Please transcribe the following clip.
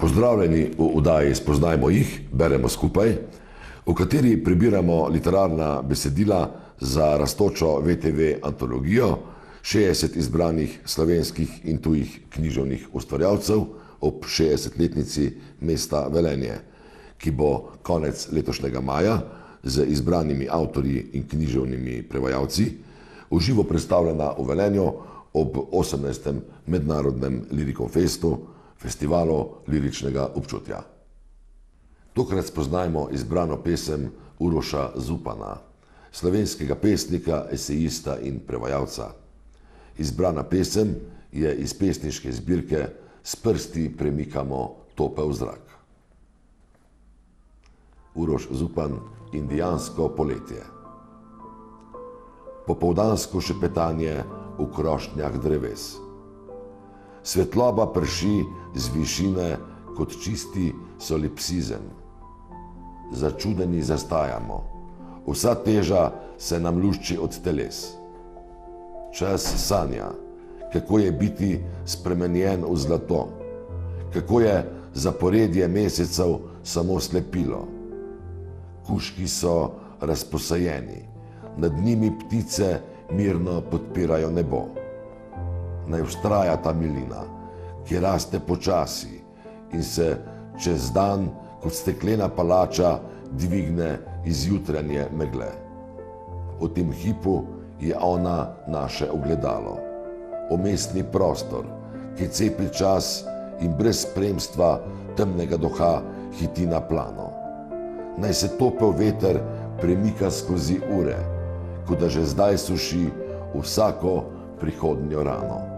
Pozdravljeni v oddaji Spoznajmo jih, beremo skupaj, v kateri prebiramo literarna besedila za rastočo VTV antologijo 60 izbranih slovenskih in tujih književnih ustvarjalcev ob 60-letnici mesta Velenje, ki bo konec letošnjega maja z izbranimi avtorji in književnimi prevajalci v živo predstavljena v Velenju ob 18. Mednarodnem Lirikom Festu, festivalu liričnega občutja. Tokrat spoznajmo izbrano pesem Uroša Zupana, slovenskega pesnika, esejista in prevajalca. Izbrana pesem je iz pesniške zbirke S prsti premikamo topel zrak. Uroš Zupan, Indijansko poletje. Popoldansko šepetanje v krošnjah dreves. Svetloba prši z višine kot čisti solipsizem. Začudeni zastajamo, vsa teža se nam lušči od teles. Čas sanja, kako je biti spremenjen v zlato, kako je zaporedje mesecev samo slepilo. Kužki so razposajeni, nad njimi ptice mirno podpirajo nebo. Naj vztraja ta milina, ki raste počasi in se čez dan kot steklena palača dvigne iz jutranje megle. V tem hipu je ona naše ogledalo, umestni prostor, ki cepi čas in brez spremstva temnega duha hiti na plano. Naj se topel veter premika skozi ure, kot da že zdaj suši vsako prihodnjo rano.